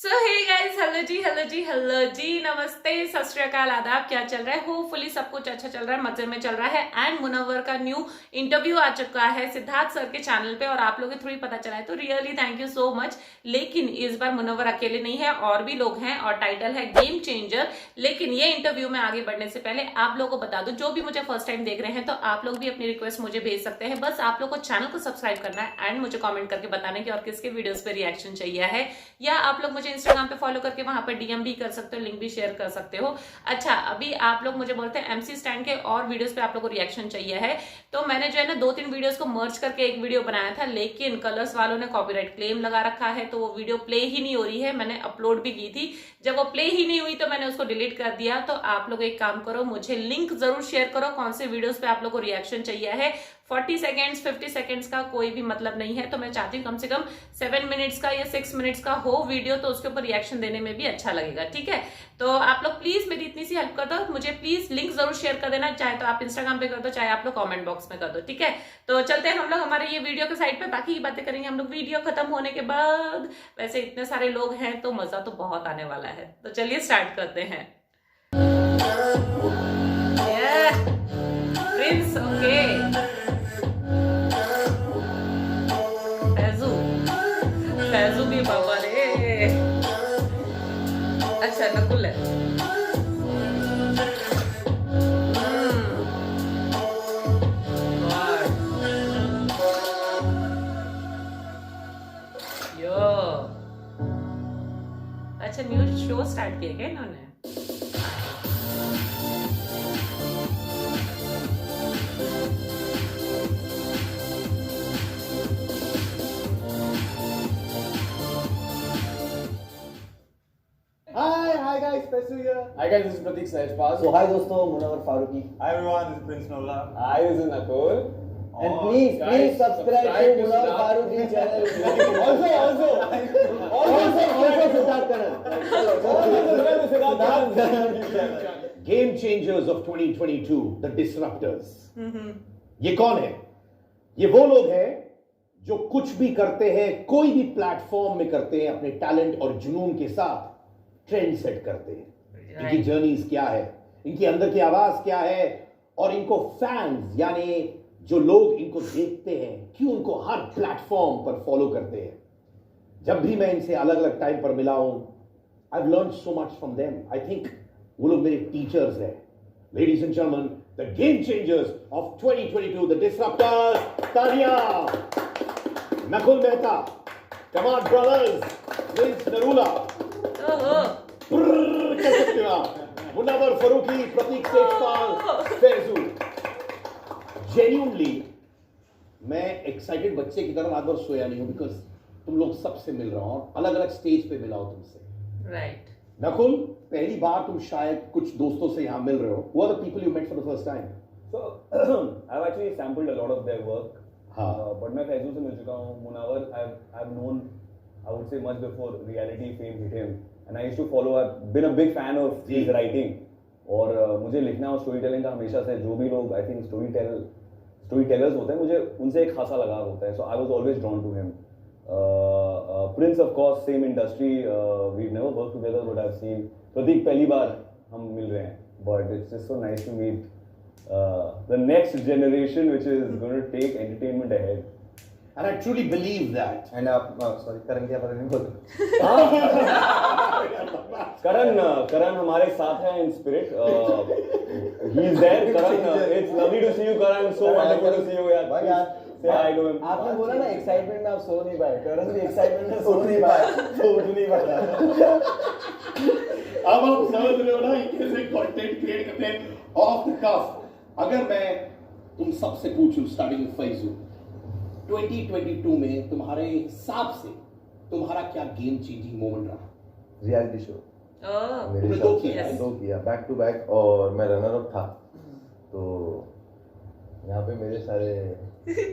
सो hey guys, hello जी, नमस्ते, सत श्री अकाल, आदाब। क्या चल रहा है? होपफुली सब कुछ अच्छा चल रहा है, मजे में चल रहा है। एंड मुनव्वर का न्यू इंटरव्यू आ चुका है सिद्धार्थ सर के चैनल पे और आप लोगों के थ्रू ही पता चला है, तो really thank you so much. लेकिन इस बार मुनव्वर अकेले नहीं है, और भी लोग हैं और टाइटल है गेम चेंजर। लेकिन ये इंटरव्यू में आगे बढ़ने से पहले आप लोगों को बता दूं, जो भी मुझे फर्स्ट टाइम देख रहे हैं, तो आप लोग भी अपनी रिक्वेस्ट मुझे भेज सकते हैं। बस आप लोग को चैनल को सब्सक्राइब करना है एंड मुझे कॉमेंट करके बताना है कि और किसके वीडियोज पे रिएक्शन चाहिए है, या आप लोग मुझे इंस्टाग्राम पे फॉलो करके वहां पर डीएम भी कर सकते हो, लिंक भी शेयर कर सकते हो। अच्छा, अभी आप लोग मुझे बोलते हैं एमसी स्टैंड के और वीडियोस पे आप लोग को रिएक्शन चाहिए है, तो मैंने जो है ना 2-3 वीडियोस को मर्ज करके एक वीडियो बनाया था, लेकिन कलर्स वालों ने कॉपीराइट क्लेम लगा रखा है, तो वो वीडियो प्ले ही नहीं हो रही है। मैंने अपलोड भी की थी, जब वो प्ले ही नहीं हुई तो मैंने उसको डिलीट कर दिया। तो आप लोग एक काम करो, मुझे लिंक जरूर शेयर करो कौन से वीडियोस पे आप लोग को रिएक्शन चाहिए है। 40 सेकेंड्स 50 सेकेंड्स का कोई भी मतलब नहीं है, तो मैं चाहती हूँ कम से कम 7 मिनट्स का या 6 मिनट्स का हो वीडियो, तो उसके ऊपर रिएक्शन देने में भी अच्छा लगेगा। ठीक है, तो आप लोग प्लीज मेरी इतनी सी हेल्प कर दो, मुझे प्लीज लिंक जरूर शेयर कर देना, चाहे तो आप इंस्टाग्राम पे कर दो, चाहे आप लोग कमेंट बॉक्स में कर दो। ठीक है, तो चलते हैं हम लोग हमारे ये वीडियो के साइड पे, बाकी की बातें करेंगे हम लोग वीडियो खत्म होने के बाद। वैसे इतने सारे लोग हैं तो मजा तो बहुत आने वाला है, तो चलिए स्टार्ट करते हैं। Prince, okay. फैजू फैजू भी बाबा रे। अच्छा, नकुल है। यो, अच्छा, न्यू शो स्टार्ट किया क्या इन्होंने? Hi guys, Pesu here. Hi guys, this is Pratik Sahajpal. So hi दोस्तों, Munawwar Farooqui. Hi everyone, this is Prince Nolla. Hi, this is Nakul. And please guys, subscribe to Munawwar Farooqi channel. also Siddharth Karan. Game changers of 2022, the disruptors. ये कौन है? ये वो लोग हैं जो कुछ भी करते हैं, कोई भी प्लेटफॉर्म में करते हैं, अपने टैलेंट और जुनून के साथ ट्रेंड सेट करते हैं। इनकी जर्नीज क्या है, इनकी अंदर की आवाज क्या है, और इनको फैंस यानी जो लोग इनको देखते हैं, क्यों उनको हर प्लेटफॉर्म पर फॉलो करते हैं। जब भी मैं इनसे अलग अलग टाइम पर मिला हूं, I have learned so much from them. I think वो लोग मेरे टीचर्स हैं। Ladies and gentleman, the game changers of 2022, the disruptors, तालियां। नकुल मेहता, कमाल ब्रदर्स, प्रिंस नरूला, कह सकते हो आप, मुनव्वर फारूकी, प्रतीक सेठपाल, फैजू। जेन्युइनली मैं एक्साइटेड बच्चे की तरह रात भर सोया नहीं हूं, बिकॉज तुम लोग सबसे मिल रहा हूं, अलग अलग स्टेज पे मिला हो तुमसे। राइट। नकुल, पहली बार तुम शायद कुछ दोस्तों से यहां मिल रहे हो। Who are the people you met for the first time? So I've actually sampled a lot of their work. But मैं फैजू से मिल चुका हूँ. Munawwar I've known, I would say much before reality fame hit him, and I used to follow. I've been a big fan of his writing. और मुझे लिखना और story telling का हमेशा से, जो भी लोग आई थिंक स्टोरी टेलर्स होते हैं, मुझे उनसे एक खासा लगाव होता है. So I was always drawn to him. Prince of course, same industry, we never work together, but I have seen. Prateek, पहली बार हम मिल रहे हैं, but it's just so nice to meet the next generation which is going to take entertainment ahead. And I truly believe that. And sorry, करण क्या पता नहीं बोल. Karan हमारे साथ है in spirit. He is there. Karan, it's lovely to see you, Karan. So wonderful to see you, यार. भाई यार, Say hi to him. आपने बोला ना एक्साइटमेंट में आप सो नहीं पाए. करण भी एक्साइटमेंट में सो नहीं पाए. तो उठ नहीं पाया. अब आप समझ रहे हो ना, कैसे कंटेंट क्रिएट करते हैं ऑफ द कफ। अगर मैं तुम सबसे पूछूं, स्टार्टिंग फैजू, 2022 में तुम्हारे हिसाब से तुम्हारा क्या गेम चेंजिंग मोमेंट रहा? रियलिटी शो मेरे तुमने हिसाब दो से किया है? दो किया बैक टू बैक, और मैं रनर अप था. तो यहाँ पे मेरे सारे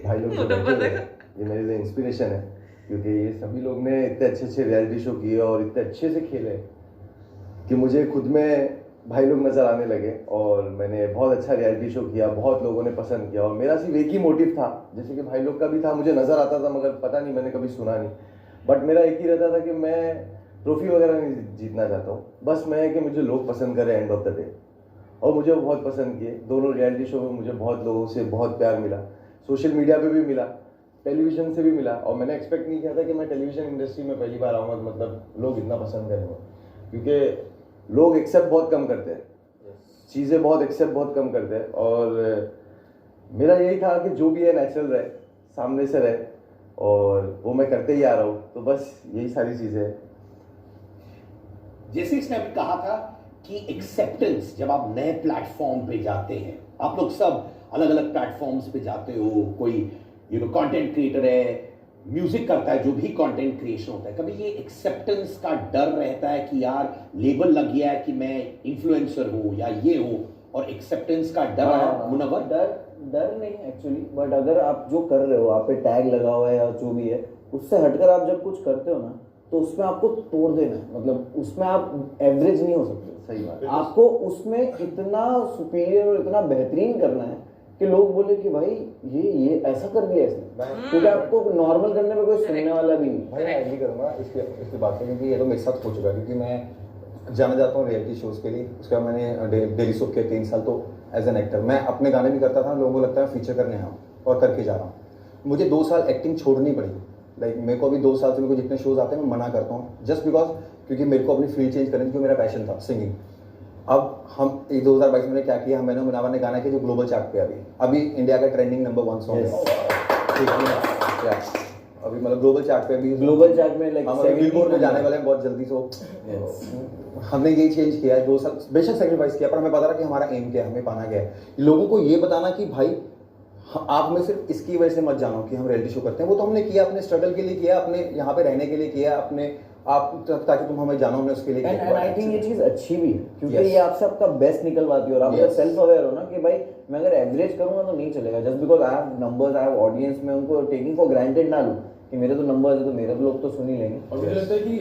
भाई लोग जो बैठे हैं, ये मेरे लिए इंस्पिरेशन है, क्योंकि ये सभी लोग ने इतने अच्छे अच्छे रियलिटी शो किए और इतने अच्छे से खेले कि मुझे खुद में भाई लोग नजर आने लगे. और मैंने बहुत अच्छा रियलिटी शो किया, बहुत लोगों ने पसंद किया, और मेरा सिर्फ एक ही मोटिव था, जैसे कि भाई लोग का भी था, मुझे नजर आता था मगर पता नहीं, मैंने कभी सुना नहीं. बट मेरा एक ही रहता था कि मैं ट्रॉफी वगैरह नहीं जीतना चाहता हूँ, बस मैं है कि मुझे लोग पसंद करें एंड ऑफ द डे। और मुझे वो बहुत पसंद किए, दोनों रियलिटी शो में मुझे बहुत लोगों से बहुत प्यार मिला, सोशल मीडिया पे भी मिला, टेलीविजन से भी मिला। और मैंने एक्सपेक्ट नहीं किया था कि मैं टेलीविजन इंडस्ट्री में पहली बार आऊँगा, मतलब लोग इतना पसंद करेंगे, क्योंकि लोग एक्सेप्ट बहुत कम करते हैं, चीज़ें बहुत एक्सेप्ट बहुत कम करते हैं। और मेरा यही था कि जो भी है नेचुरल रहे, सामने से रहे, और वो मैं करते ही आ रहा हूँ। तो बस यही सारी चीज़ें हैं। जैसे इसने अभी कहा था कि एक्सेप्टेंस, जब आप नए प्लेटफॉर्म पे जाते हैं, आप लोग सब अलग अलग प्लेटफॉर्म्स पे जाते हो, कोई कंटेंट क्रिएटर है, म्यूजिक करता है, जो भी कंटेंट क्रिएशन होता है, कभी ये एक्सेप्टेंस का डर रहता है कि यार लेबल लग गया है कि मैं इन्फ्लुएंसर हूँ या ये हूँ, और एक्सेप्टेंस का डर है? मुनव्वर? डर नहीं एक्चुअली, बट अगर आप जो कर रहे हो, आप पे टैग लगा हुआ है या जो भी है, उससे हटकर आप जब कुछ करते हो ना, तो उसमें आपको तोड़ देना है। मतलब उसमें आप एवरेज नहीं हो सकते। सही बात। आपको उसमें इतना सुपीरियर और इतना बेहतरीन करना है कि लोग बोले कि भाई ये ऐसा कर दिया इसने, क्योंकि आपको नॉर्मल करने में कोई सुनने वाला भी नहीं। भाई मैं एग्री करूँगा इसकी बात से, क्योंकि ये तो मेरे साथ हो चुका है। क्योंकि मैं जाना जाता हूँ रियलिटी शोज़ के लिए, उसके बाद मैंने डेली सोप किया 3 साल, तो एज एन एक्टर मैं अपने गाने भी करता था, लोगों को लगता है फीचर करने आया हूँ और करके जा रहा हूँ। मुझे 2 साल एक्टिंग छोड़नी पड़ी। लाइक मेरे को अभी 2 साल से मेरे को जितने शोज आते हैं मैं मना करता हूँ, जस्ट बिकॉज क्योंकि मेरे को अपनी फील्ड चेंज करनी थी, क्योंकि मेरा पैशन था सिंगिंग। अब हम 2022 में क्या किया, मैंने मुनावर ने गाना किया जो ग्लोबल चार्ट पे अभी इंडिया का ट्रेंडिंग नंबर 1 सॉन्ग है। अभी मतलब ग्लोबल चार्ट पे भी, ग्लोबल चार्ट में लाइक हम बिलबोर्ड में जाने वाले हैं बहुत जल्दी। तो हमने यही चेंज किया है, 2 साल बेशक सेक्रीफाइस किया, पर हमें पता था कि हमारा एम क्या है, हमें पाना क्या है। लोगों को ये बताना कि भाई आप हमें सिर्फ इसकी वजह से मत जानो कि हम रियलिटी शो करते हैं, वो तो हमने किया अपने स्ट्रगल के लिए किया, अपने यहाँ पे रहने के लिए किया, अपने आप ताकि तुम हमें जानो, हमने उसके लिए किया। एंड आई थिंक ये चीज अच्छी भी है, क्योंकि ये आपसे आपका बेस्ट निकलवाती है। और आप अगर सेल्फ अवेयर हो ना कि भाई मैं अगर एवरेज करूंगा तो नहीं चलेगा, just because I have numbers, I have audience, में उनको टेकिंग फॉर ग्रांटेड ना लूं कि मेरे तो नंबर्स है तो मेरे लोग तो सुन ही लेंगे। और मुझे लगता है कि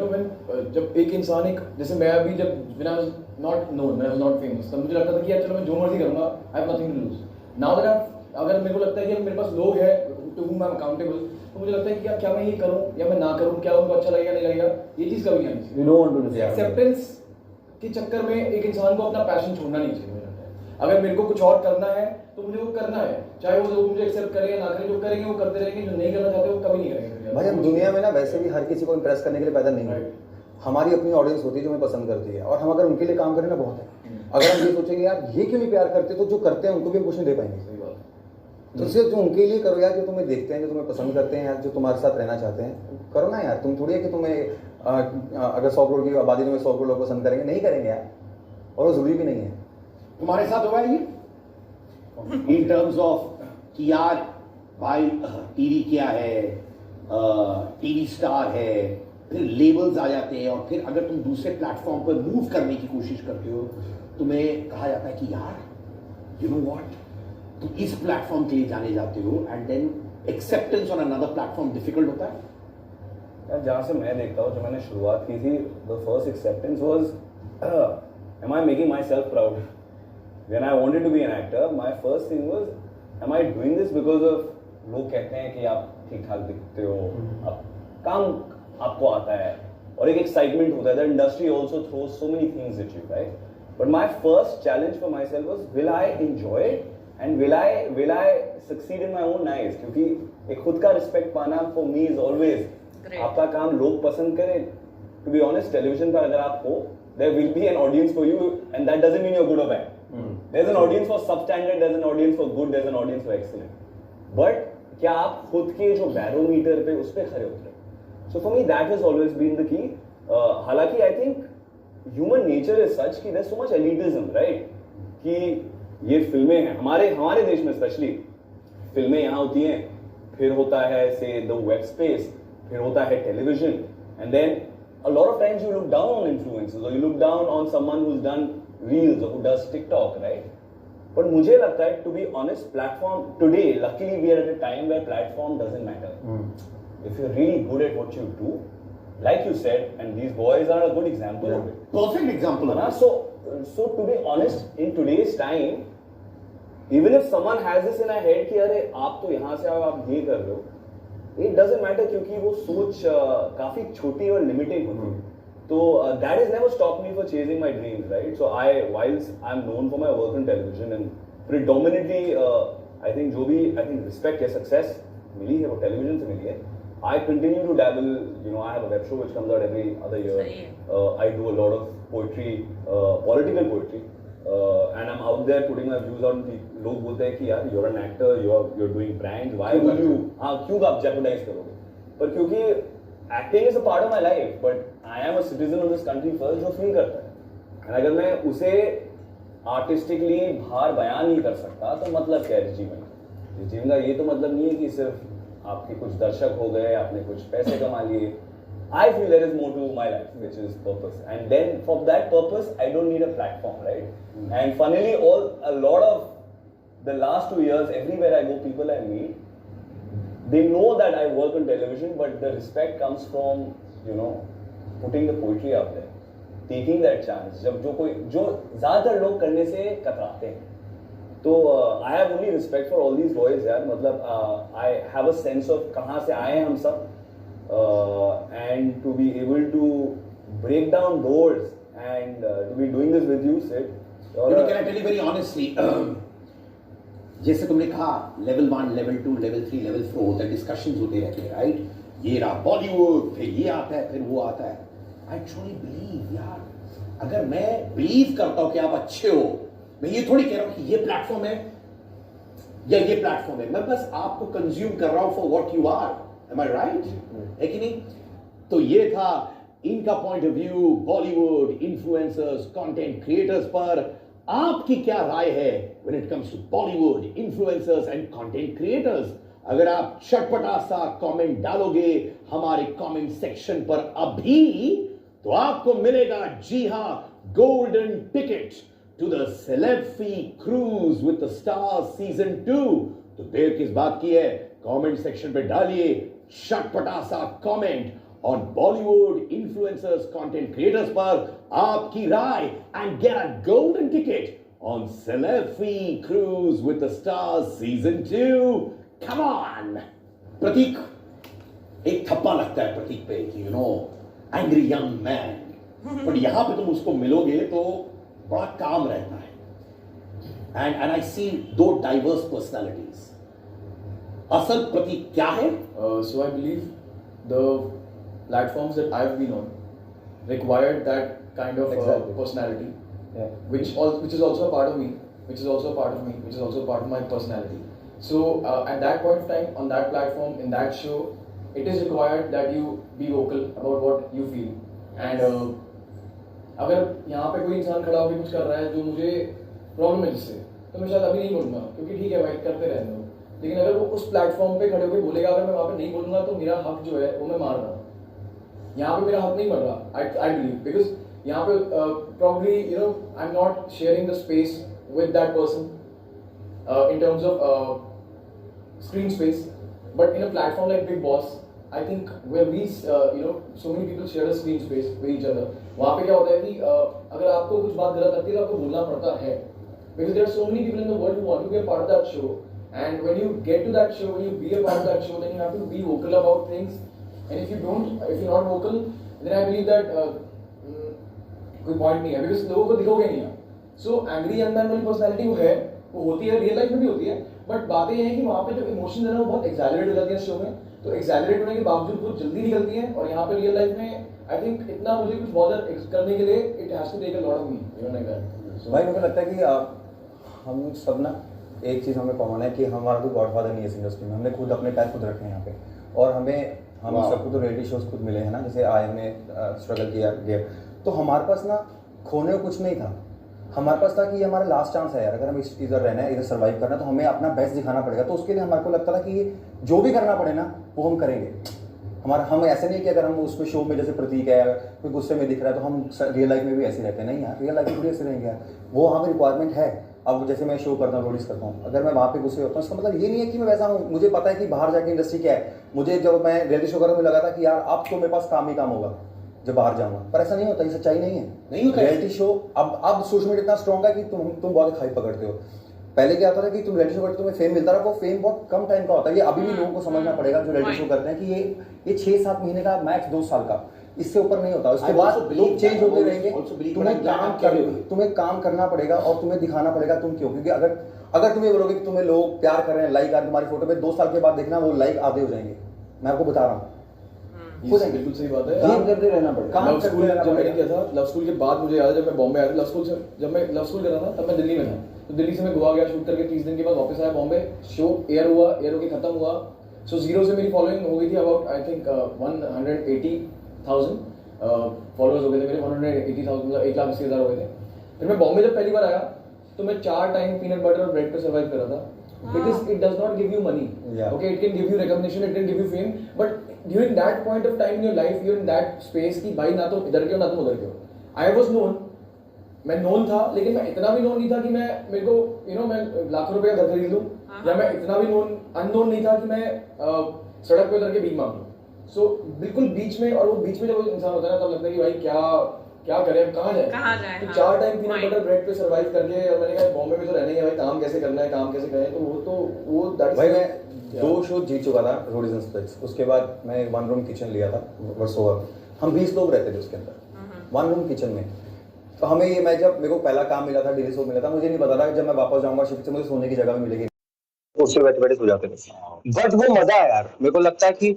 व्हेन जब एक इंसान एक, जैसे मैं अभी जब when I was not known, when I was not famous, तब मुझे लगता था कि यार चलो मैं जो मर्जी करूंगा, I have nothing to lose. Now that अगर मेरे को लगता है कि मेरे पास लोग हैं to whom I am accountable, तो मुझे लगता है कि यार क्या मैं ये करूं या मैं ना करूं, क्या उनको अच्छा लगेगा नहीं लगेगा, ये चीज कभी नहीं आनी you don't want to do acceptance के चक्कर में एक इंसान को अपना पैशन छोड़ना नहीं चाहिए। मुझे लगता है अगर मेरे को कुछ और करना है तो मुझे वो करना है, चाहे वो लोग मुझे एक्सेप्ट करें या ना करें, जो करेंगे वो करते रहेंगे, जो नहीं करना चाहते वो कभी नहीं करेंगे। भाई हम दुनिया में ना वैसे भी हर किसी को इम्प्रेस करने के लिए पैदा नहीं है। हमारी अपनी ऑडियंस होती है जो हमें पसंद करती है, और हम अगर उनके लिए काम करें ना बहुत है। अगर हम ये सोचेंगे यार ये क्यों नहीं प्यार करते, तो जो करते हैं उनको भी हम कुछ नहीं दे पाएंगे। तो सिर्फ तुम उनके लिए करो यार, जो तुम्हें देखते हैं, जो तुम्हें पसंद करते हैं यार, जो तुम्हारे साथ रहना चाहते हैं, करो ना यार। तुम थोड़ी है कि तुम्हें अगर 100 करोड़ की आबादी में 100 करोड़ लोग पसंद करेंगे, नहीं करेंगे यार, और वो जरूरी भी नहीं है। तुम्हारे साथ होगा ये इन टर्म्स ऑफ कि यार भाई टीवी क्या है, टीवी स्टार है, फिर लेबल्स आ जाते हैं, और फिर अगर तुम दूसरे प्लेटफॉर्म पर मूव करने की कोशिश करते हो, तुम्हें कहा जाता है कि यार यू नो व्हाट, तुम इस प्लेटफॉर्म के लिए जाने जाते हो, and then acceptance on another platform difficult होता है। यार जहाँ से मैं देखता हूँ, जब मैंने शुरुआत की थी, the first acceptance was am I making myself proud. When I wanted to be an actor, my first thing was am I doing this because of, लोग कहते हैं कि आप ठीक ठाक दिखते हो, आप काम आपको आता है, और एक एक्साइटमेंट होता है। The industry also throws so many things at you, right? But my first challenge for my self was, will I enjoy it and will I succeed in my own eyes? क्योंकि एक खुद का respect पाना for me is always आपका काम लोग पसंद करें। To be honest, टेलीविजन पर अगर आप हो, there will be an audience for you, and that doesn't mean you're good or bad. There's an audience for substandard, there's an audience for good, there's an audience for excellent. But क्या आप खुद के जो barometer पे उस पे खड़े उतरे? So for me that has always been the key. हालांकि I think human nature is such कि there's so much elitism, right? कि ये फिल्में हैं हमारे देश में, स्पेशली फिल्में यहाँ होती हैं, फिर होता है से द वेब स्पेस, फिर होता है television, and then a lot of times you look down on influencers, और you look down on someone who has done reels और who does TikTok, right? But मुझे लगता है, to be honest, platform today, luckily we are at a time where platform doesn't matter. If you are really good at what you do, like you said, and these boys are a good example of it. Perfect example. So to be honest, in today's time, even if someone has this in a head कि अरे आप तो यहाँ से आओ, आप ये कर रहे हो, इट डजंट मैटर, क्योंकि वो सोच काफी छोटी और लिमिटिंग होती है. तो that is never stop me for chasing my dreams, right? So whilst I am known for my work in television and predominantly I think जो भी आई थिंक रिस्पेक्ट या सक्सेस मिली है वो टेलीविजन से मिली है. I continue to dabble, you know, I have a web show which comes out every other year. I do a lot of poetry, political poetry, and I'm out there putting my views on. लोग बोलते हैं कि यार you're an actor, you're doing brands, why would you? हाँ, क्यों आप jeopardize करोगे? पर क्योंकि acting is a part of my life, but I am a citizen of this country first जो feel करता है. And अगर मैं उसे artistically बाहर बयान नहीं कर सकता तो मतलब क्या है जीवन का? जीवन का ये तो मतलब नहीं है कि सिर्फ आपके कुछ दर्शक हो गए, आपने कुछ पैसे कमा लिए. I feel there is more to my life, which is purpose, and then for that purpose, I don't need a platform, right? And funnily, a lot of the last 2 years, everywhere I go, people I meet, they know that I work on television, but the respect comes from, you know, putting the poetry out there, taking that chance. जब जो ज़्यादातर लोग करने से कतराते हैं. तो I have only respect for all these boys यार. मतलब I have a sense of कहाँ से आए हैं हम सब, and to be able to break down doors and to be doing this with you Sid. Can I tell you very honestly, जैसे तुमने कहा लेवल 1, लेवल 2, लेवल 3, लेवल 4 होता है, डिस्कशंस होते रहते हैं, राइट? ये रहा बॉलीवुड, फिर ये आता है, फिर वो आता है. आई ट्रूली बिलीव यार, अगर मैं बिलीव करता हूं कि आप अच्छे हो, मैं ये थोड़ी कह रहा हूं कि ये प्लेटफॉर्म है या ये प्लेटफॉर्म है, मैं बस आपको कंज्यूम कर रहा हूं for what you are. Am I right? है कि नहीं? तो ये था इनका point of view Bollywood influencers, content creators पर. आपकी क्या राय है when it comes to Bollywood influencers and content creators? अगर आप चटपटा सा कमेंट डालोगे हमारे कमेंट सेक्शन पर अभी, तो आपको मिलेगा, जी हां, golden ticket to the Celebrity Cruise with the Stars Season 2. तो देर किस बात की है? कमेंट सेक्शन पे डालिए चटपटा सा comment on Bollywood influencers, content creators पर आपकी राय and get a golden ticket on Celebrity Cruise with the Stars Season 2. Come on! प्रतीक, एक थप्पा लगता है प्रतीक पे कि you know, angry young man. पर यहां पे तुम उसको मिलोगे तो बड़ा काम रहता है. एंड आई सी दो डाइवर्स पर्सनालिटीज. असल प्रतीक क्या है? So I believe the platforms that I've been on required that kind of Exactly. personality, Yeah. which is also a part of me, which is also a part of me, which is also a part of my personality. So at that point of time, on that platform, in that show, it is required that you be vocal about what you feel. And अगर यहाँ पे कोई इंसान खड़ा होकर कुछ कर रहा है जो मुझे प्रॉब्लम है जिससे, तो मैं शायद अभी नहीं बोलूंगा क्योंकि ठीक है भाई करते रहने दो. लेकिन अगर वो उस प्लेटफॉर्म पे खड़े होकर बोलेगा, अगर मैं वहाँ पे नहीं बोलूंगा तो मेरा हक जो है वो मैं मार रहा हूँ. यहाँ पे मेरा हक नहीं बढ़ रहा. आई बिलीव बिकॉज यहाँ पे probably you know I am not sharing the space with that person in terms of screen space, but in a platform like big boss, I think where we, so many people share a screen space with each other. वहाँ पे क्या होता है कि अगर आपको कुछ बात गलत लगती है तो आपको बोलना पड़ता है. Because there are so many people in the world who want to be a part of that show. And when you get to that show, when you be a part of that show, then you have to be vocal about things. And if you're not vocal, then I believe that कोई point नहीं है. Because लोगों को दिखोगे नहीं आप. So angry young man वाली personality वो होती है, रियल लाइफ में भी होती है. बट बातें ये हैं कि वहाँ पे जो इमोशन है ना वो बहुत एक्सैजरेट हो जाती है शो में. तो एक्सैजरेट होने के बावजूद बहुत जल्दी निकलती है. और यहाँ पे रियल लाइफ में आई थिंक इतना मुझे कुछ बॉदर करने के लिए it has to take a lot of me, you know like that. भाई मुझे लगता है कि हम सब ना एक चीज़ हमें कॉमन है कि हमारा कोई गॉडफादर नहीं है इस इंडस्ट्री में. हमने खुद अपने पैर खुद रखे हैं यहाँ पे. और हम सबको तो रियलिटी शोज खुद मिले हैं ना, जैसे आए हमने स्ट्रगल किया गया. तो हमारे पास ना खोने को कुछ नहीं था. हमारे पास था कि ये हमारा लास्ट चांस है यार, अगर हम इधर रहना है, इधर सर्वाइव करना है तो हमें अपना बेस्ट दिखाना पड़ेगा. तो उसके लिए हमारे को लगता था कि जो भी करना पड़े ना वो हम करेंगे. हम ऐसे नहीं कि अगर हम उसमें शो में जैसे प्रतीक है कोई गुस्से में दिख रहा है तो हम रियल लाइफ में भी ऐसे रहते हैं. नहीं यार, रियल लाइफ में भी ऐसे रहेंगे यार. वो वहाँ पर रिक्वायरमेंट है. अब जैसे मैं शो करता हूँ, रोडीज करता हूँ, अगर मैं वहाँ पे गुस्से होता हूँ इसका मतलब ये नहीं है कि मैं वैसा हूँ. मुझे पता है कि बाहर जाके इंडस्ट्री क्या है. मुझे जब मैं रियलिटी शो कर रहा हूँ मुझे लगा था कि यार अब तो मेरे पास काम ही काम होगा जब बाहर जाऊंगा. पर ऐसा नहीं होता, ये सच्चाई नहीं है. नहीं होता. रियलिटी शो अब सोशल मीडिया इतना स्ट्रॉन्ग है कि तुम बहुत खाई पकड़ते हो. पहले क्या होता था कि तुम रियलिटी शो करते तुम्हें फेम मिलता रहा, वो फेम बहुत कम टाइम का होता है। ये अभी भी लोगों को समझना पड़ेगा जो रियलिटी शो करते हैं कि ये 6-7 महीने का, मैक्स 2 साल का, इससे ऊपर नहीं होता। उसके बाद लोग चेंज होते रहेंगे, तुम्हें काम करना पड़ेगा और तुम्हें दिखाना पड़ेगा तुम क्यों। क्योंकि अगर तुम ये बोलोगे कि तुम्हें लोग प्यार कर रहे हैं, लाइक आ रहे तुम्हारी फोटो पे, 2 साल के बाद देखना वो लाइक आधे हो जाएंगे, मैं आपको बता रहा हूँ। बिल्कुल सही बात है। काम करते रहना पड़ेगा। लव स्कूल जब मैंने किया था, लव स्कूल के बाद मुझे याद है जब मैं बॉम्बे आया था, जब मैं लव स्कूल कर रहा था तब मैं दिल्ली में था। तो दिल्ली से मैं गोवा गया शूट करके, 30 दिन के बाद वापस आया बॉम्बे, शो एयर हुआ, एयर होके खत्म हुआ। सो 0 से मेरी फॉलोइंग हो गई थी अबाउट आई थिंक 180,000 फॉलोअर्स हो गए थे मेरे, 180,000 मतलब 1,80,000 हो गए थे। फिर मैं बॉम्बे जब पहली बार आया तो मैं 4 टाइम पीनट बटर और ब्रेड पे सर्वाइव कर रहा था। Because it does not give you money. Yeah. Okay, it can give you recognition, it can give you fame, but during that point of time in your life, you're in that space कि भाई ना तो इधर के हो ना तुम उधर के हो। I was known, मैं known था, लेकिन मैं इतना भी known नहीं था कि मेरे को मैं लाखों रुपए का घर खरीद लूँ, या मैं इतना भी अननोन नहीं था कि मैं सड़क पे उतर के भीख मांग लूँ। So बिल्कुल बीच में, और वो बीच में जब वो इंसान होता है ना तब लगता है कि भाई क्या करें, कहाँ जाए। तो 4 टाइम पीनट बटर ब्रेड पे सर्वाइव करके, और मैंने कहा बॉम्बे में तो रहना ही है भाई, काम कैसे करना है, काम कैसे करें। तो वो भाई मैं 2 शो जीत चुका था रोडीज एंड स्प्लिट्स। उसके बाद मैं 1 रूम किचन लिया था वर्सोवा। हम 20 लोग रहते थे उसके अंदर 1 रूम किचन में। तो हमें ये, मैं जब मेरे को पहला काम मिला था, डेली शो मिला था, मुझे नहीं पता था कि जब मैं वापस जाऊंगा शिफ्ट से मुझे सोने की जगह भी मिलेगी, उससे बैठे सो जाते थे। बट वो मजा है यार। मेरे को लगता है कि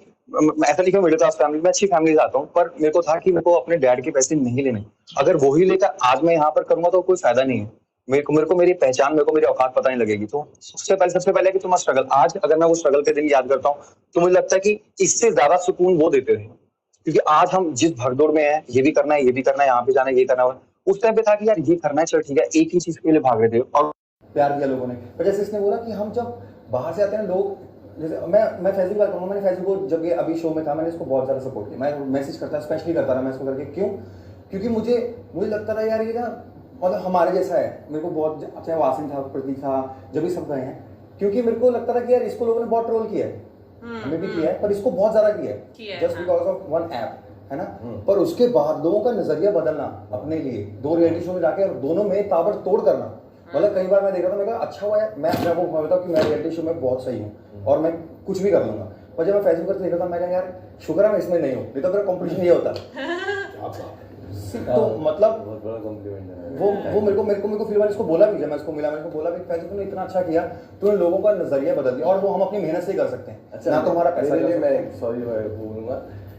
ऐसा लिखा मिडिल क्लास फैमिली में, अच्छी फैमिली से आता हूँ, पर मेरे को था कि मेरे को अपने डैड के पैसे नहीं लेने। अगर वो ही लेकर आज मैं यहाँ पर करूंगा तो कोई फायदा नहीं है। मेरे को मेरी पहचान, मेरे को मेरी औकात पता नहीं लगेगी। तो सबसे पहले कि तुम्हारा स्ट्रगल, आज अगर मैं वो स्ट्रगल के दिन याद करता हूँ तो मुझे लगता है कि इससे ज्यादा सुकून वो देते थे। क्योंकि आज हम जिस भगदौड़ में है, ये भी करना है, यहाँ पे जाना है, ये करना है, उस टाइम पे था कि यार ये करना है, चल ठीक है, एक ही चीज के लिए भाग रहे थे और प्यार किया लोगों ने। पर जैसे इसने बोला कि हम जब बाहर से आते हैं लोग, जैसे मैं फैजल की बात करूँगा, मैंने फैजल को जब ये अभी शो में था मैंने इसको बहुत ज़्यादा सपोर्ट किया। मैं मैसेज करता, स्पेशली करता रहा मैं इसको करके। क्यों? क्योंकि मुझे लगता था यार ये ना मतलब हमारे जैसा है। मेरे को बहुत, चाहे वासिम था, प्रतीक था, जब भी सब गए हैं, क्योंकि मेरे को लगता था कि यार इसको लोगों ने बहुत ट्रोल किया है, हमें भी किया है, पर इसको बहुत ज़्यादा किया है जस्ट बिकॉज ऑफ 1 ऐप, है ना। पर उसके बाद लोगों का नजरिया बदलना अपने लिए, 2 रियलिटी शो में जाके और दोनों में ताबड़तोड़ करना। मतलब कई बार मैं देखा था, मैं कहा अच्छा हुआ है, मैं अपने आप को बताऊँ कि मैं रियलिटी शो में बहुत सही हूँ और मैं कुछ भी कर लूंगा। पर जब मैं फैशन करते देखा था, मैं कहा यार शुक्र है मैं इसमें नहीं हूँ, नहीं तो मेरा कंपटीशन ये होता। तो मतलब बहुत बड़ा कॉम्प्लीमेंट है वो मेरे को फिर मैंने इसको बोला भी, जब मैं इसको मिला मैंने इसको बोला भी फैशन तूने इतना अच्छा किया, तूने लोगों का नजरिया बदल दिया और वो हम अपनी मेहनत से ही कर सकते हैं। अच्छा, ना तो हमारा पैसा। मेरे लिए मैं सॉरी मैं बोलूंगा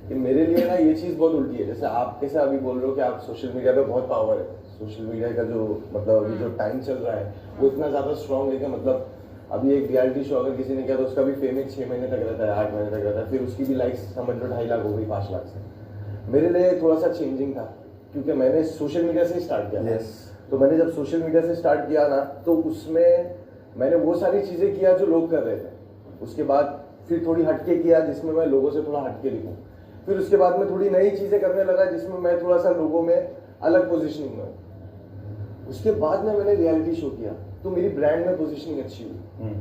कि मेरे लिए ना ये चीज़ बहुत उल्टी है। जैसे आप कैसे अभी बोल रहे हो कि आप सोशल मीडिया पे बहुत पावर है, सोशल मीडिया का जो मतलब अभी जो टाइम चल रहा है वो इतना ज़्यादा स्ट्रॉन्ग है कि मतलब अभी एक रियलिटी शो अगर किसी ने किया तो उसका भी फेम 6 महीने तक रहता है, 8 महीने तक रहता है, फिर उसकी भी लाइक्स समझ लो 2.5 लाख हो गई 5 लाख से। मेरे लिए थोड़ा सा चेंजिंग था क्योंकि मैंने सोशल मीडिया से स्टार्ट किया। तो मैंने जब सोशल मीडिया से स्टार्ट किया ना तो उसमें मैंने वो सारी चीज़ें किया जो लोग कर रहे थे। उसके बाद फिर थोड़ी हटके किया जिसमें मैं लोगों से थोड़ा हटके लिखूँ। फिर उसके बाद में थोड़ी नई चीज़ें करने लगा जिसमें मैं थोड़ा सा लोगों में अलग पोजीशनिंग में। उसके बाद में मैंने रियलिटी शो किया तो मेरी ब्रांड में पोजीशनिंग अच्छी हुई।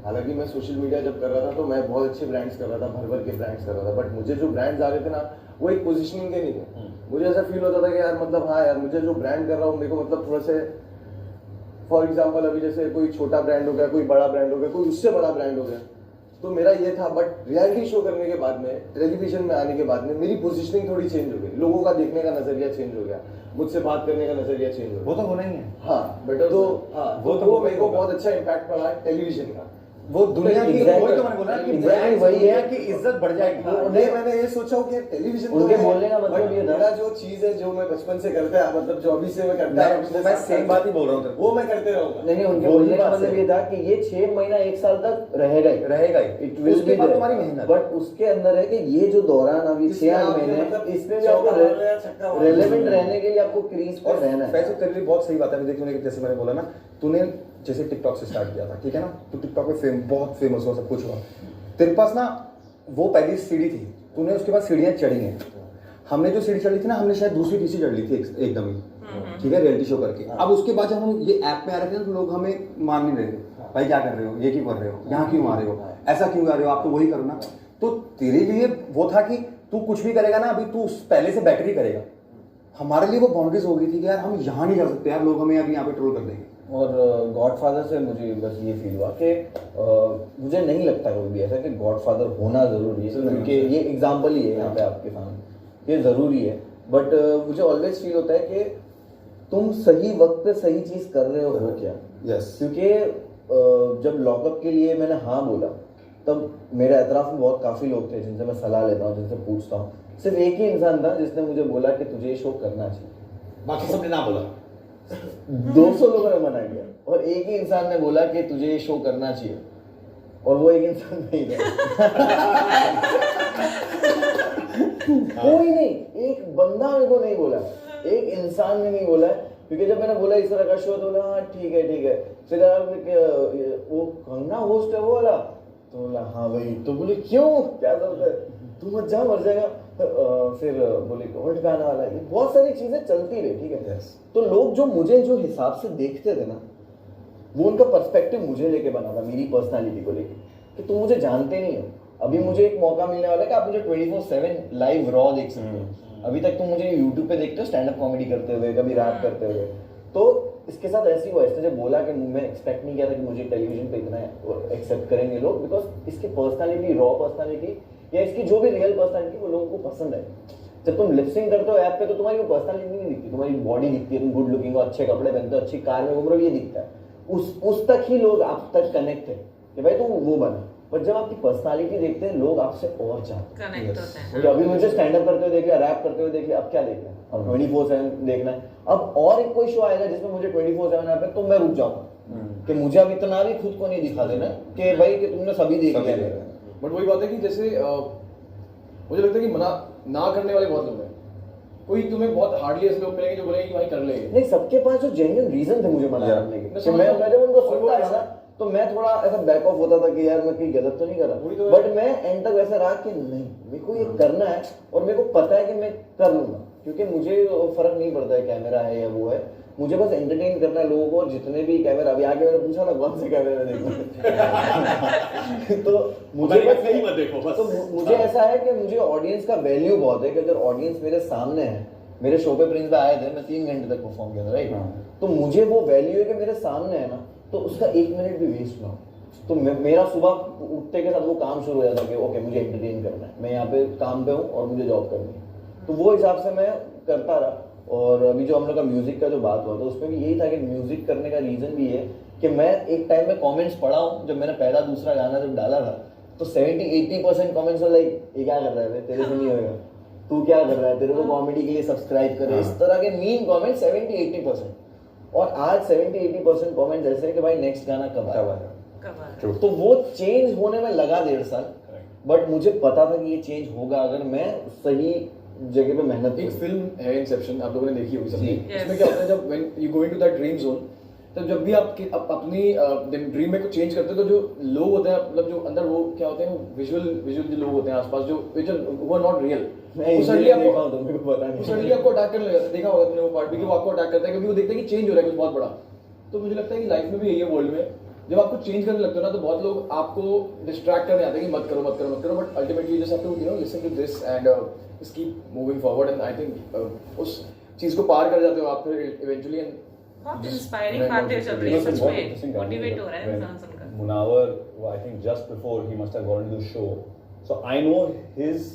हालांकि मैं सोशल मीडिया जब कर रहा था तो मैं बहुत अच्छे ब्रांड्स कर रहा था, भर भर के ब्रांड्स कर रहा था, बट मुझे जो ब्रांड्स आ रहे थे ना वो एक पोजीशनिंग के नहीं थे। मुझे ऐसा फील होता था कि यार मतलब हाँ यार मुझे जो ब्रांड कर रहा हूँ मेरे को मतलब थोड़ा से, फॉर एग्जाम्पल अभी जैसे कोई छोटा ब्रांड हो गया, कोई बड़ा ब्रांड हो गया, कोई उससे बड़ा ब्रांड हो गया, तो मेरा ये था। बट रियलिटी शो करने के बाद में, टेलीविजन में आने के बाद में मेरी पोजीशनिंग थोड़ी चेंज हो गई, लोगों का देखने का नजरिया चेंज हो गया, मुझसे बात करने का नजरिया चेंज हो गया। वो तो होना ही है। हाँ बेटर तो हाँ वो मेरे को बहुत अच्छा इम्पैक्ट पड़ा है टेलीविजन का। वो दुनिया की वही तो मैंने बोला कि ब्रांड वही है कि इज्जत बढ़ जाएगी। नहीं मैंने ये सोचा हूँ कि टेलीविजन उनके बोलने का मतलब ये था, मेरा जो चीज है जो मैं बचपन से करता है, मतलब जो अभी से मैं करता है, मैं सेम बात ही बोल रहा हूँ, वो मैं करते रहूंगा। नहीं उनके बोलने का मतलब ये था कि ये 6 महीना 1 साल तक रहेगा ही, इट विल बी तुम्हारी मेहनत। बट उसके अंदर है कि ये जो दौरान अभी 6 महीने इसमें भी आपको रेलेवेंट रहने के लिए आपको क्रीज पर रहना है। वैसे तेरे लिए बहुत सही बात है। देख तूने जैसे मैंने बोला ना, तूने जैसे टिकटॉक से स्टार्ट किया था, ठीक है ना, तो टिकटॉक पे बहुत फेमस हुआ, सब कुछ हुआ। तेरे पास ना वो पहली सीढ़ी थी, तूने उसके बाद सीढ़ियाँ चढ़ी हैं। हमने जो सीढ़ी चढ़ी थी ना, हमने शायद दूसरी तीसरी चढ़ ली थी एकदम ही, ठीक है, रियलिटी शो करके। अब उसके बाद जब हम ये ऐप पे आ रहे थे ना तो लोग हमें मान नहीं रहे थे, भाई क्या कर रहे हो, ये क्यों कर रहे हो, यहाँ क्यों आ रहे हो, ऐसा क्यों आ रहे हो, आप तो वही करो ना। तो तेरे लिए वो था कि तू कुछ भी करेगा ना, अभी तू पहले से बेटर ही करेगा। हमारे लिए वो बाउंड्रीज हो गई थी कि यार हम यहाँ नहीं जा सकते यार, लोग हमें अभी यहाँ पे ट्रोल कर देंगे। और गॉडफादर से मुझे बस ये फील हुआ कि मुझे नहीं लगता कभी भी ऐसा कि गॉडफादर होना ज़रूरी है, क्योंकि ये एग्जाम्पल ही है यहाँ पे आपके सामने, ये ज़रूरी है। बट मुझे ऑलवेज फील होता है कि तुम सही वक्त पे सही चीज़ कर रहे हो क्या। यस, क्योंकि जब लॉकअप के लिए मैंने हाँ बोला तब मेरे एतराफ़ में बहुत काफ़ी लोग थे जिनसे मैं सलाह लेता हूँ, जिनसे पूछता हूँ। सिर्फ एक ही इंसान था जिसने मुझे बोला कि तुझे ये शो करना चाहिए, बाकी सबने ना बोला। 200 लोगों ने मना किया और एक ही इंसान ने बोला कि तुझे ये शो करना चाहिए, और वो एक इंसान नहीं था। कोई नहीं, एक बंदा मेरे को नहीं बोला, एक इंसान ने नहीं बोला। क्योंकि जब मैंने बोला इस तरह का शो तो बोला हाँ ठीक है। फिर वो कंगना होस्ट है वो वाला, तो बोला हाँ भाई। तो बोले क्यों, क्या जरूरत है, तू मत जा, मर जाएगा। फिर बोले गोल्ड गाना वाला है, बहुत सारी चीजें चलती रही, ठीक है। तो लोग जो मुझे जो हिसाब से देखते थे ना, वो उनका पर्सपेक्टिव मुझे लेके बना था, मेरी पर्सनालिटी को लेके, कि तुम मुझे जानते नहीं हो। अभी मुझे एक मौका मिलने वाला है कि आप मुझे 24/7 लाइव रॉ देख सकते हो। अभी तक तुम मुझे यूट्यूब पे देखते हो स्टैंड अप कॉमेडी करते हुए, कभी रैप करते हुए। तो इसके साथ ऐसी हुआ, इसने जब बोला कि मैं एक्सपेक्ट नहीं किया था कि मुझे टेलीविजन पे इतना एक्सेप्ट करेंगे लोग, बिकॉज इसकी पर्सनालिटी, रॉ पर्सनालिटी या इसकी जो भी रियल पर्सनालिटी वो लोगों को पसंद है। जब तुम लिपसिंग करते हो ऐप पे तो तुम्हारी वो पर्सनालिटी नहीं दिखती, तुम्हारी बॉडी दिखती है, तुम गुड लुकिंग हो, अच्छे कपड़े पहनते हो, अच्छी कार में घूम रहे हो, ये दिखता है। उस तक ही लोग आप तक कनेक्ट है कि भाई तुम वो बना। पर जब आपकी पर्सनालिटी देखते हैं लोग आपसे और चाहते हैं, कनेक्ट होते हैं। तो अभी मुझे स्टैंड अप करते हुए देख लिया, रैप करते हुए देख लिया, अब क्या देखना है, अब 24/7 देखना है। अब और एक कोई शो आएगा जिसमें मुझे 24/7 ऐप है, तो मैं रुक जाऊंगा कि मुझे अब इतना भी खुद को नहीं दिखा देना कि भाई कि तुमने सभी देख लिया। बट वही बात है कि जैसे मुझे लगता है कि मना ना करने वाले बहुत लोग हैं। कोई तुम्हें बहुत हार्डली ऐसे लोग मिलेंगे जो बोलेंगे कि भाई कर लेंगे। नहीं, सबके पास जो जेन्युइन रीजन थे मुझे मना करने के, मैं जब उनको सुनता था ना तो मैं थोड़ा ऐसा बैक ऑफ होता था कि यार मैं कहीं गलत तो नहीं कर रहा, बट मैं एंड तक वैसा रहा कि नहीं, मेरे को ये करना है और मेरे को पता है कि मैं कर लूंगा, क्योंकि मुझे फर्क नहीं पड़ता है कैमरा है या वो है, मुझे बस एंटरटेन करना है लोगों को। और जितने भी कैमरा, अभी आगे मैंने पूछा ना कौन से कैमरे में देखो तो मुझे बस नहीं मत देखो बस। तो मुझे ऐसा है कि मुझे ऑडियंस का वैल्यू बहुत है कि अगर ऑडियंस मेरे सामने है, मेरे शो पे प्रिंस आए थे, मैं 3 घंटे तक परफॉर्म किया था, राइट। तो मुझे वो वैल्यू है कि मेरे सामने है ना, तो उसका 1 मिनट भी वेस्ट ना हो। तो मेरा सुबह उठते के साथ वो काम शुरू हो जाता है कि ओके मुझे एंटरटेन करना है, मैं यहाँ पे काम पे हूँ और मुझे जॉब करनी है। तो वो हिसाब से मैं करता रहा। और अभी जो हम लोग का म्यूजिक का जो बात हुआ था उसमें भी यही था कि म्यूजिक करने का रीजन भी है कि मैं एक टाइम में कमेंट्स पढ़ा हूँ। जब मैंने पहला दूसरा गाना जब डाला था तो 70-80% कमेंट्स लाइक ये क्या कर रहा है, तेरे से नहीं होगा, तू क्या कर रहा है, तेरे को कॉमेडी के लिए सब्सक्राइब करे, इस तरह के मीम कमेंट 70-80%। और आज 70-80% कमेंट्स ऐसे हैं कि भाई नेक्स्ट गाना कब आएगा। तो वो चेंज होने में लगा 1.5 साल, बट मुझे पता था कि ये चेंज होगा अगर मैं सही जगह पे मेहनत। एक फिल्म है इंसेप्शन, आप लोगों ने देखी होगी सबने। इसमें क्या होता है, जब when you go into that dream zone, तब जब भी आप अपनी ड्रीम में कुछ चेंज करते हो तो जो लोग होते हैं, मतलब जो अंदर वो क्या होते हैं, विजुअल जो लोग होते हैं आसपास जो वो नॉट रियल, सडनली आपको अटैक करने लगता है। देखा होगा तुमने वो पार्ट भी कि वो आपको अटैक करता है क्योंकि वो देखते हैं कि चेंज हो रहा है कुछ बहुत बड़ा। तो मुझे लगता है कि लाइफ में भी यही है, वर्ल्ड में जब आपको चेंज करने लगते हो ना तो बहुत लोग आपको डिस्ट्रैक्ट करने आते हैं कि मत करो, but ultimately just have to listen to this and just keep moving forward, and I think उस चीज को पार कर जाते हो आप फिर eventually। and बहुत इंस्पायरिंग बातें चल रही है, सच में मोटिवेट हो रहा है इंसान सुनकर। Munawar, I think just before he must have gone to the show, so I know his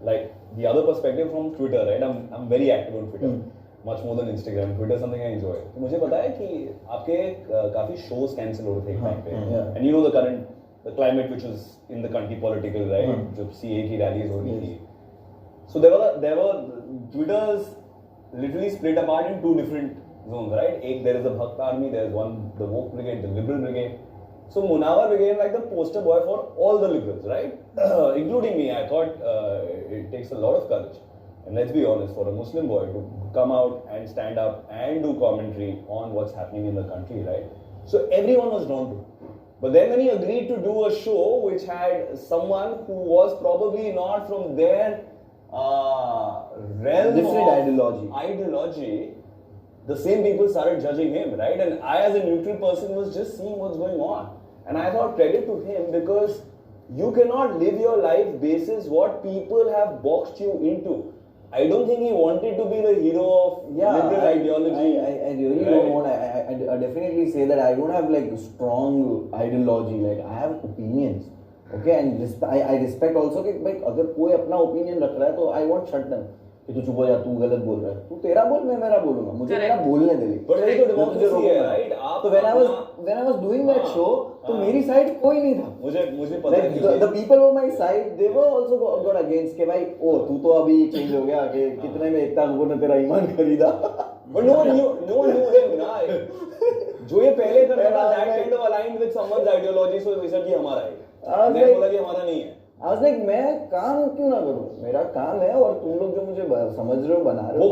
like the other perspective from Twitter, right? I'm very active on Twitter, much more than Instagram. Twitter is something I enjoy. तो मुझे पता है कि आपके काफी shows cancel हो रहे थे एक टाइम पे, and you know the climate which was in the country political, right? जब CA की rallies हो रही थी, so there were Twitters literally split apart in 2 different zones, right? There is a Bhakt army, there is one the woke brigade, the liberal brigade. So Munawar became like the poster boy for all the liberals, right? Including me. I thought it takes a lot of courage, and let's be honest, for a Muslim boy to come out and stand up and do commentary on what's happening in the country, right? So everyone was drawn to it. But then when he agreed to do a show which had someone who was probably not from their realm different of ideology, the same people started judging him, right? And I as a neutral person was just seeing what's going on, and I thought credit to him, because you cannot live your life basis what people have boxed you into. I don't think he wanted to be the hero of, Yeah, liberal ideology. I really don't want. I definitely say that I don't have like strong ideology. Like I have opinions, okay, and I respect also कि भाई अगर कोई अपना opinion रख रहा है तो I won't shut them. कि तू चुप हो जा, तू गलत बोल रहा है, तू तेरा बोल, मैं मेरा बोलूंगा, मुझे मेरा बोलने दे. But वही तो democracy है, right? आप तो when I was doing that show, तो मेरी side कोई नहीं था. मुझे पता है Like the people on my side, they were also got against के भाई, ओ तू तो अभी change हो गया कि कितने में एकता कपूर ने तेरा ईमान खरीदा. But no one knew him ना. जो ये पहले करता था, that kind of aligned with someone's ideology, so वैसा कि हमारा है. मैं बोला कि हमारा नहीं है. आज लाइक मैं काम क्यों ना करूं, मेरा काम है, और तुम लोग जो मुझे समझ रहे हो, बना रहे हो,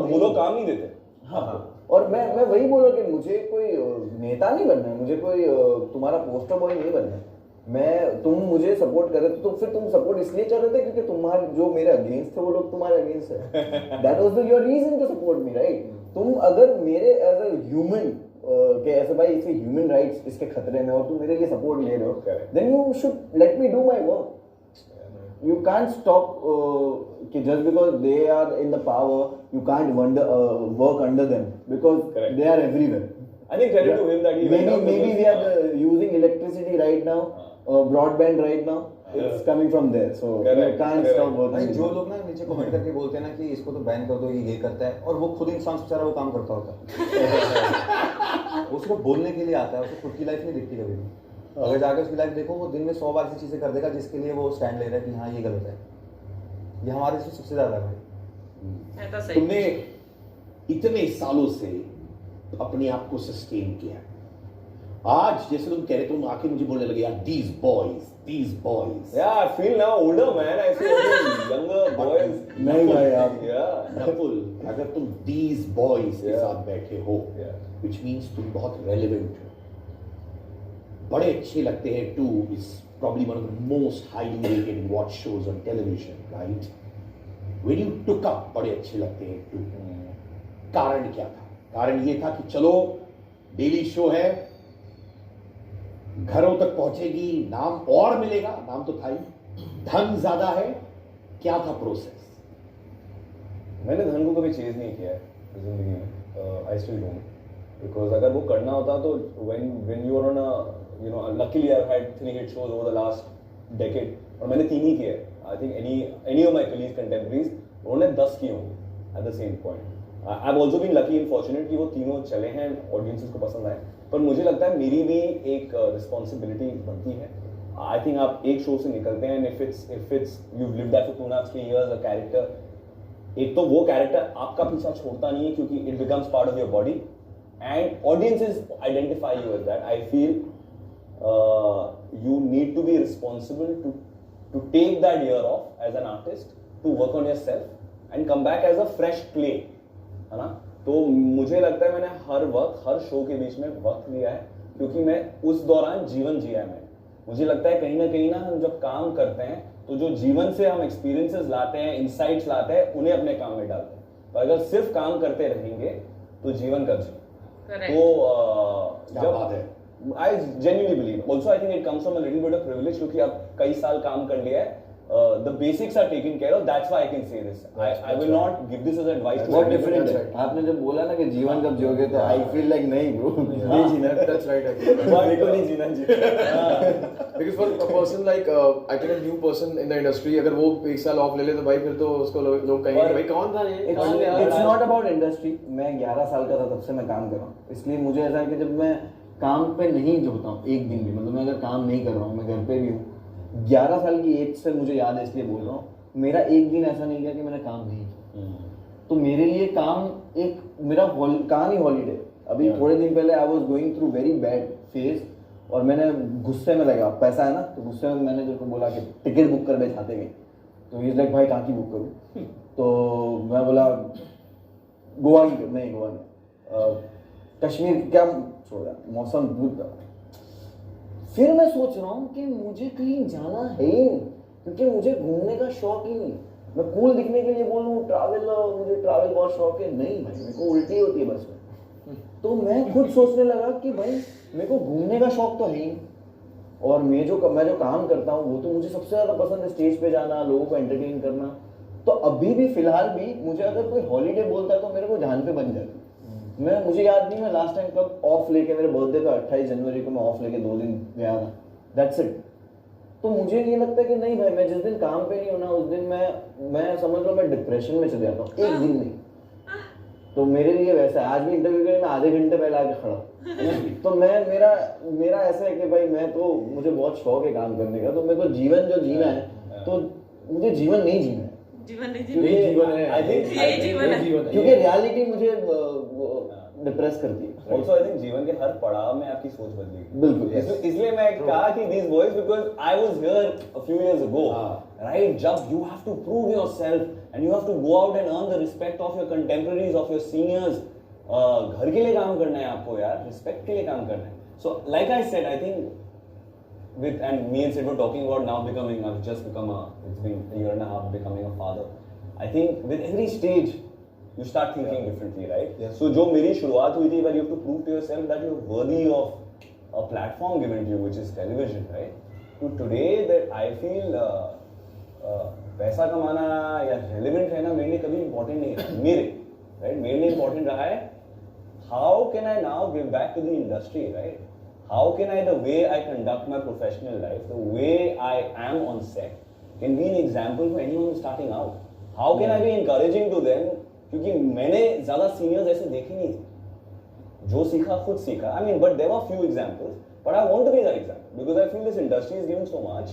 वो लोग काम नहीं देते. हाँ, और मैं वही बोला कि मुझे कोई नेता नहीं बनना है, मुझे कोई तुम्हारा पोस्टर बॉय नहीं बनना है. तुम मुझे सपोर्ट कर रहे थे तो फिर तुम सपोर्ट इसलिए कर रहे थे क्योंकि तुम्हारे जो मेरे अगेंस्ट थे वो लोग तुम्हारे अगेंस्ट है. That was your reason to support me, right? तुम अगर मेरे एज अ ह्यूमन कि ऐसे भाई इसके ह्यूमन राइट्स इसके खतरे में और तुम मेरे लिए सपोर्ट ले रहे हो, then you should let me do my work. You can't stop just because they are in the power, you can't work under them because they are everywhere. I think credit to him that he maybe we are using electricity right now, broadband right now. It's coming from there, so you can't stop भाई working. जो लोग ना नीचे comment करके बोलते हैं ना कि इसको तो बैन कर दो, ये करता है, और वो खुद इंसान बेचारा वो काम करता होता है. वो सिर्फ बोलने के लिए आता है, उसको खुद की लाइफ नहीं दिखती कभी भी. अगर जाकर उसकी लाइफ देखो, वो दिन में 100 बार ऐसी चीजें कर देगा जिसके लिए वो स्टैंड ले रहा है कि हाँ ये गलत है. ये हमारे से सबसे ज्यादा है भाई. तुमने इतने सालों से अपने आप को सस्टेन किया. आज जैसे तुम कह रहे, तुम आके मुझे बोलने लगे यार these boys. Yeah, I feel now older man. I feel younger boys. नहीं भाई आप. Yeah. नकुल, अगर तुम these boys के साथ बैठे हो, which means तुम बहुत relevant हो, बड़े अच्छे लगते हैं. Two is probably one of the most highly rated watch shows on television, right? When you took up, बड़े अच्छे लगते हैं Two. कारण क्या था? कारण ये था कि चलो डेली शो है, घरों तक पहुंचेगी, नाम और मिलेगा, नाम तो था ही, धन ज्यादा है. क्या था प्रोसेस? मैंने धन को कभी चेज नहीं किया है जिंदगी में. आई स्टिल डोंट, बिकॉज अगर वो करना होता तो when you are on a, you know, luckily I've had 3 hit shows over the last decade, और मैंने 3 ही किए. I think any of my colleagues, contemporaries, उन्होंने 10 किए होंगे at the same point. I've also been lucky and fortunate कि वो तीनों चले हैं, ऑडियंसेस को पसंद आए. पर मुझे लगता है मेरी भी एक रिस्पॉन्सिबिलिटी बनती है. आई थिंक आप एक शो से निकलते हैं, if it's you lived that for 2.5-3 years, a character, एक तो वो कैरेक्टर आपका पीछा छोड़ता नहीं है क्योंकि it becomes part of your body and audiences identify you as that. I feel you need to be responsible to take that year off as an artist, to work on yourself and come back as a fresh clay, है ना. तो मुझे लगता है मैंने हर show के बीच में वक्त लिया है क्योंकि मैं उस दौरान जीवन जिया है. मुझे लगता है कहीं ना हम जब काम करते हैं तो जो जीवन से हम एक्सपीरियंसेस लाते हैं, इंसाइट्स लाते हैं, उन्हें अपने काम में डालते हैं. पर अगर सिर्फ काम करते रहेंगे तो जीवन कब जिए. तो क्या बात है. I genuinely believe. Also, I think it comes from a little bit of privilege क्योंकि आप कई साल काम कर लिया है. The basics are taken care of. That's why I can say this. I will not give this as advice to What everyone. different है? आपने जब बोला ना कि जीवन कब जियोगे तो I feel like नहीं bro, नहीं जीना. That's right. मेरे को नहीं जीना चाहिए. Because for a person like I think a new person in the industry, अगर वो 1 साल ऑफ ले ले तो भाई फिर तो उसको लोग कहेंगे भाई कौन था ये. It's not about industry. मैं 11 साल का था तब से मैं काम कर रहा हूँ, इसलिए मुझे ऐसा है कि जब मैं काम पे नहीं होता हूँ एक दिन भी, मतलब मैं अगर काम नहीं कर रहा हूँ, मैं घर पे भी हूँ, 11 साल की एज से मुझे याद है इसलिए बोल रहा हूँ, मेरा एक दिन ऐसा नहीं किया कि मैंने काम नहीं किया. तो मेरे लिए काम एक मेरा काम ही हॉलीडे. अभी थोड़े दिन पहले I was going through very bad phase और मैंने गुस्से में लगा, पैसा है ना, तो गुस्से में मैंने जो बोला कि टिकट बुक कर दे जाते गए. तो इज लाइक भाई कहाँ की बुक करूँ. तो मैं बोला गोवा नहीं कश्मीर, क्या छोड़ा, मौसम बहुत. फिर मैं सोच रहा हूँ कि मुझे कहीं जाना है ही नहीं क्योंकि मुझे घूमने का शौक ही नहीं. मैं कूल दिखने के लिए बोलूँ मुझे ट्रैवल बहुत शौक है, नहीं भाई मेरे को उल्टी होती है बस में. तो मैं खुद सोचने लगा कि भाई मेरे को घूमने का शौक तो है ही, और मैं जो काम करता हूँ वो तो मुझे सबसे ज़्यादा पसंद है, स्टेज पे जाना, लोगों को एंटरटेन करना. तो अभी भी फिलहाल भी मुझे अगर कोई हॉलीडे बोलता है तो मेरे को जान पे बन जाती। मुझे याद नहीं मैं लास्ट टाइम कब ऑफ लेके, मेरे बर्थडे पे 28 जनवरी को मैं ऑफ लेके 2 दिन गया था, दैट्स इट। तो मुझे ये लगता है कि नहीं भाई, मैं जिस दिन काम पे नहीं होना उस दिन मैं समझ लो मैं डिप्रेशन में चले जाता हूँ, एक दिन नहीं। तो मेरे लिए वैसा है, आज भी इंटरव्यू के लिए मैं आधे घंटे पहले आके खड़ा हूँ। तो मेरा ऐसा है कि भाई मुझे बहुत शौक है काम करने का, तो मेरे को जीवन जो जीना है तो मुझे जीवन नहीं जीना है, जीवन नहीं यही जीवन है। I think यही जीवन है। क्योंकि रियलिटी मुझे डिप्रेस करती है। Also, I think जीवन के हर पड़ाव में आपकी सोच बदलेगी। बिल्कुल, इसलिए मैं कहा कि these boys, because I was here a few years ago, right? जब you have to prove yourself and you have to go out and earn the respect of your contemporaries, of your seniors. घर के लिए काम करना है आपको यार, respect के लिए काम करना है. So, like I said, I think and me and Sid were talking about now becoming, I've just become it's been a year and a half becoming a father. I think with every stage, you start thinking differently, right? Yes. So जो मेरी शुरुआत हुई थी, where you have to prove to yourself that you're worthy of a platform given to you, which is television, right? To today, that I feel पैसा कमाना या relevant रहना मेरे लिए कभी important नहीं है, right? मेरे लिए important रहा है, how can I now give back to the industry, right? How can I, the way I conduct my professional life, the way I am on set, can be an example for anyone who's starting out? How can I be encouraging to them? क्योंकि मैंने ज़्यादा seniors ऐसे देखे नहीं थे, जो सीखा खुद सीखा. I mean, but there were few examples, but I want to be that example because I feel this industry is giving so much.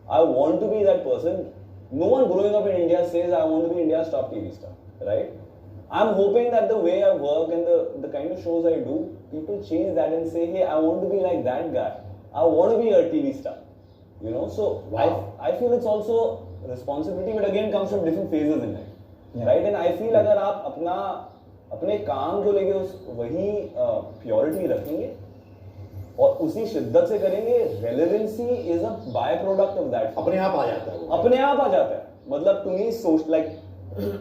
I want to be that person. No one growing up in India says I want to be India's top TV star, right? I'm hoping that the way I work and the kind of shows I do, people change that and say, hey, I want to be like that guy. I want to be a TV star, you know. So I feel it's also responsibility, but again comes from different phases in life. Right and I feel अगर आप अपने काम को लेके वही purity रखेंगे और उसी शिद्दत से करेंगे, relevancy is a by product of that. अपने आप आ जाता है वो. अपने आप आ जाता है. मतलब to me like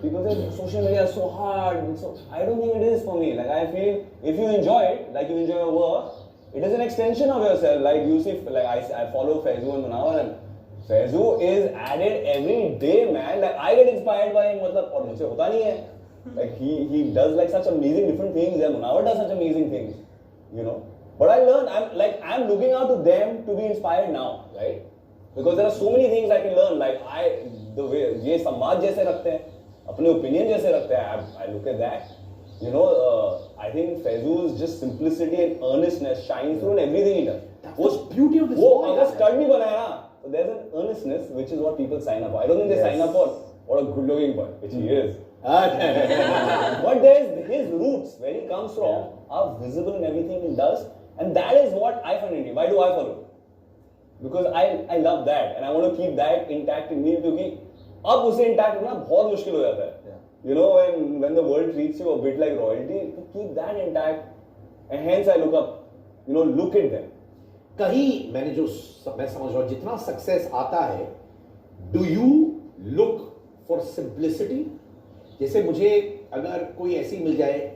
people say social media is so hard, so I don't think it is for me. Like I feel if you enjoy it, like you enjoy your work, it is an extension of yourself. Like you see, like I follow Faizu and Munawar, and Faizu is added every day, man. Like I get inspired by him, मतलब और मुझे होता नहीं है. Like he does like such amazing different things, and Munawar does such amazing things, you know. But I learn. I'm looking out to them to be inspired now, right? Because there are so many things I can learn. Like the way ये समाज जैसे रखते हैं, अपने opinion जैसे रखते हैं. I look at that, you know. I think Faizu's just simplicity and earnestness shines through in everything he does. That's the beauty of this. वो अगर stud भी बनाया ना, so there's an earnestness which is what people sign up for. I don't think they sign up for what a good-looking boy, which he is. But there's his roots, where he comes from, are visible in everything he does, and that is what I find in him. Why do I follow? Because I love that, and I want to keep that intact in me. क्योंकि अब उसे intact रखना बहुत मुश्किल हो जाता है. You know, when the world treats you a bit like royalty, to keep that intact, and hence I look up, you know, look at them. कहीं मैं समझ रहा हूँ जितना सक्सेस आता है, do you look for simplicity? जैसे मुझे अगर कोई ऐसी मिल जाए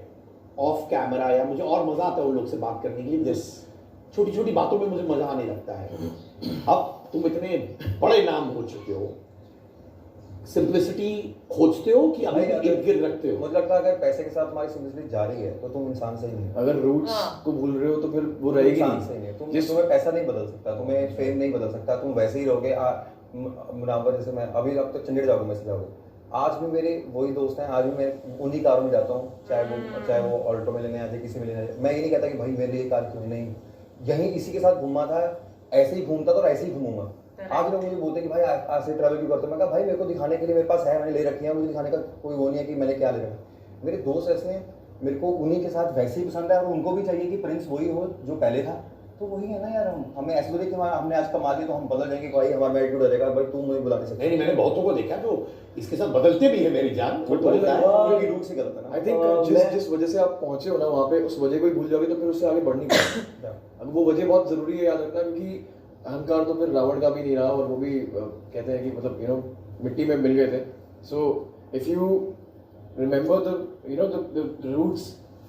ऑफ कैमरा, या मुझे और मजा आता है उन लोग से बात करने के लिए, छोटी छोटी बातों में मुझे मजा आने लगता है. अब तुम इतने बड़े नाम हो चुके हो, सिंप्लिसिटी खोजते हो कि अभी इर्द गिर्द रखते हो? मुझे लगता है अगर पैसे के साथ तुम्हारी सिंप्लिसिटी जा रही है तो तुम इंसान सही नहीं. अगर रूट्स को भूल रहे हो तो फिर वो रहेगी इंसान सही नहीं. तुम्हें पैसा नहीं बदल सकता, तुम्हें फेम नहीं बदल सकता, तुम वैसे ही रहोगे. मुनावर जैसे मैं अभी अब तक चंडीगढ़ जाओगे, मैं से जाओगे, आज भी मेरे वही दोस्त हैं, आज भी मैं उन्हीं कारों में जाता हूँ, चाहे वो ऑल्टो में लेने आ जाए, किसी में लेने आ जाए. मैं ये नहीं कहता कि भाई मेरे लिए कार क्यों नहीं, यहीं इसी के साथ घूमा था, ऐसे ही घूमता था और ऐसे ही घूमूंगा. आज लोग मुझे बोलते हैं कि भाई आज से ट्रैवल क्यों करते हो? मैं कहा भाई मेरे को दिखाने के लिए मेरे पास है, मैंने ले रखी है, मुझे दिखाने का कोई वो नहीं है कि मैंने क्या ले रखा. मेरे दोस्त ऐसे हैं, मेरे को उन्हीं के साथ वैसे ही पसंद है और उनको भी चाहिए कि प्रिंस वही हो जो पहले था. तो वही है ना यार, हमें ऐसे बोले कि हमने आज कमा लिया तो हम बदल जाएंगे, भाई हमारा एटीट्यूड हो जाएगा, भाई तुम मुझे बुला नहीं सकते. नहीं, मैंने बहुतों को देखा जो इसके साथ बदलते भी है मेरी जान. रूट से गलत है ना. आई थिंक जिस वजह से आप पहुंचे हो ना वहाँ पे, उस वजह को ही भूल जाओगे तो फिर उससे आगे बढ़ नहीं पाओगे. अब वो वजह बहुत जरूरी है याद रखना, क्योंकि अहंकार तो फिर रावण का भी नहीं रहा, और वो भी कहते हैं कि मतलब यू नो मिट्टी में मिल गए थे. So if you remember the roots,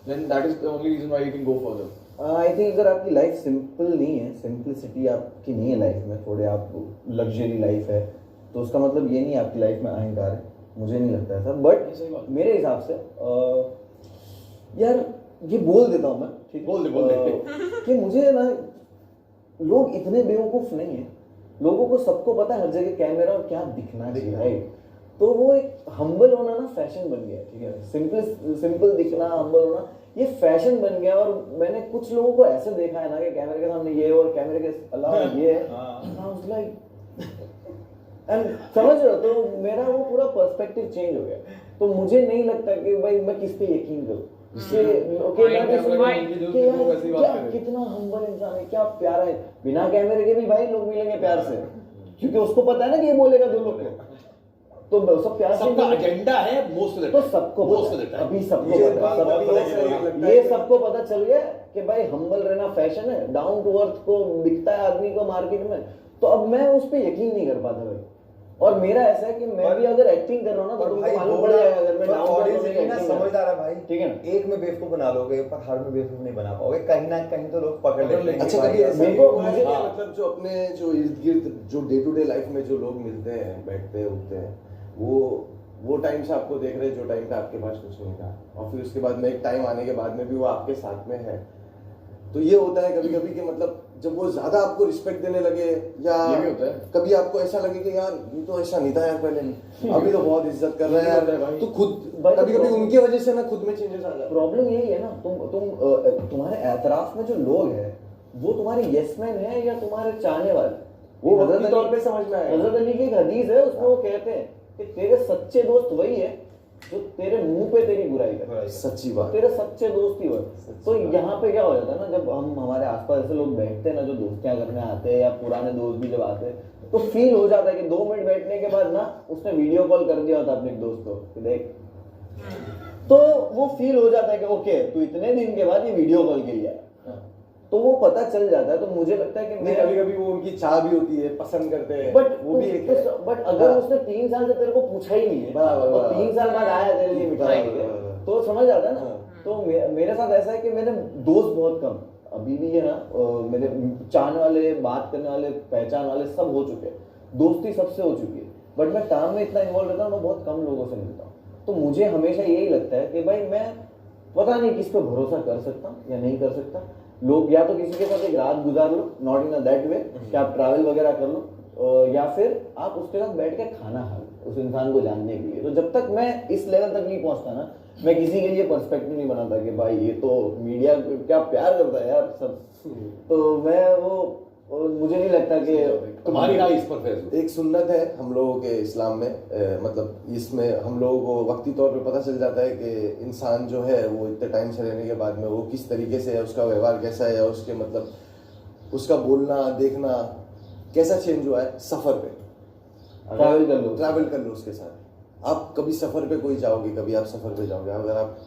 then that is the only reason why you can go further. I think अगर आपकी लाइफ सिंपल नहीं है, सिंपलिसिटी आपकी नहीं है लाइफ में, थोड़े आप लग्जरी लाइफ है, तो उसका मतलब ये नहीं आपकी लाइफ में अहंकार है. मुझे नहीं लगता ऐसा, बट मेरे हिसाब से यार ये बोल देता हूँ मैं, ठीक है, बोल दे कि मुझे ना लोग इतने बेवकूफ नहीं है, लोगों को सबको पता है हर जगह कैमरा और क्या दिखना चाहिए, राइट? तो वो एक हम्बल होना ना फैशन बन गया, ठीक है, सिंपल दिखना, हम्बल होना ये फैशन बन गया। और मैंने कुछ लोगों को ऐसे देखा है ना कि कैमरे के सामने ये और कैमरे के अलावा ये है, लाइक एंड समझ रहे हो, तो मेरा वो पूरा पर्सपेक्टिव चेंज हो गया। तो मुझे नहीं लगता कि भाई मैं किस पे यकीन करूं, कितना हम्बल इंसान है, क्या प्यारा है, बिना कैमरे के भी भाई लोग मिलेंगे प्यार से, क्योंकि उसको पता है ना कि ये बोलेगा दो लोग को, तो सब प्यार से एजेंडा है मोस्ट, तो सबको अभी सबको ये सबको पता चल गया कि भाई हम्बल रहना फैशन है, डाउन टू अर्थ को बिकता है आदमी को मार्केट में। तो अब मैं उस पर यकीन नहीं कर पाता भाई। और मेरा ऐसा है कि मैं भी अगर एक्टिंग कर रहा हूँ ना तो तुमको मालूम पड़ जाएगा अगर मैं डाउन ऑडियंस समझदार है भाई, ठीक है ना, एक में बेवकूफ बना लोगे पर हर में बेवकूफ नहीं बना पाओगे, कहीं ना कहीं तो लोग पकड़ लेंगे। अच्छा, कभी ऐसा मुझे मतलब जो अपने जो इर्द गिर्द जो डे टू डे लाइफ में जो लोग मिलते हैं, बैठते हैं, उठते हैं, वो टाइम से आपको देख रहे हैं जो टाइम पे आपके पास कुछ नहीं था, और फिर उसके बाद में एक टाइम आने के बाद में भी वो आपके साथ में है, तो ये होता है कभी कभी कि मतलब जब वो ज्यादा आपको रिस्पेक्ट देने लगे, या ये भी होता है कभी आपको ऐसा लगे कि यार ये तो ऐसा नहीं था यार पहले, अभी तो बहुत इज्जत कर रहे हैं यार, तो खुद कभी कभी उनकी वजह से ना खुद में चेंजेस आ जाते हैं। प्रॉब्लम यही है ना, तुम्हारे एतराफ में जो लोग हैं वो तुम्हारे यस मैन है या तुम्हारे चाहने वाले, वो वक्ती तौर पे समझ में आएगा। हजरत अली की एक हदीस है, उसमें वो कहते हैं कि तेरे सच्चे दोस्त वही है जो तेरे मुंह पे तेरी बुराई करे, सच्ची बात, तेरे सच्चे दोस्त ही हो। तो यहाँ पे क्या हो जाता है ना, जब हम हमारे आसपास ऐसे लोग बैठते हैं ना जो दोस्तियां करने आते हैं, या पुराने दोस्त भी जब आते हैं, तो फील हो जाता है कि 2 मिनट बैठने के बाद ना उसने वीडियो कॉल कर दिया होता अपने दोस्त को कि देख, तो वो फील हो जाता है कि ओके तू इतने दिन के बाद ये वीडियो कॉल के लिए आया, तो वो पता चल जाता है। तो मुझे लगता है कि मैं कभी कभी वो उनकी चाह भी होती है, पसंद करते हैं, बट वो भी एक है। बट अगर उसने 3 साल से तेरे को पूछा ही नहीं है और 3 साल बाद आया तेरे लिए मिठाई लेके, तो समझ आता है ना। तो मेरे साथ ऐसा है कि मैंने दोस्त बहुत कम अभी भी है ना, मेरे चाहने वाले, बात करने वाले, पहचान वाले सब हो चुके हैं, दोस्ती सबसे हो चुकी है, बट मैं काम में इतना इन्वॉल्व रहता हूँ, मैं बहुत कम लोगों से मिलता हूँ। तो मुझे हमेशा यही लगता है कि भाई मैं पता नहीं किस पे भरोसा कर सकता हूँ या नहीं कर सकता। लोग या तो किसी के साथ एक रात गुजार लो, नॉट इन दैट वे कि आप ट्रैवल वगैरह कर लो, या फिर आप उसके साथ बैठ के खाना खा लो उस इंसान को जानने के लिए। तो जब तक मैं इस लेवल तक नहीं पहुंचता ना, मैं किसी के लिए पर्सपेक्टिव नहीं बनाता कि भाई ये तो मीडिया क्या प्यार करता है यार सब, तो मैं वो मुझे नहीं लगता कि तुम्हारी राय इस पर फैज। एक सुन्नत है हम लोगों के इस्लाम में, मतलब इसमें हम लोगों को वक्ती तौर पे पता चल जाता है कि इंसान जो है वो इतने टाइम से रहने के बाद में वो किस तरीके से है, उसका व्यवहार कैसा है, उसके मतलब उसका बोलना देखना कैसा चेंज हुआ है सफर पे। ट्रैवल कर लो उसके साथ। आप कभी सफर पे कोई जाओगे, कभी आप सफर पे जाओगे, अगर आप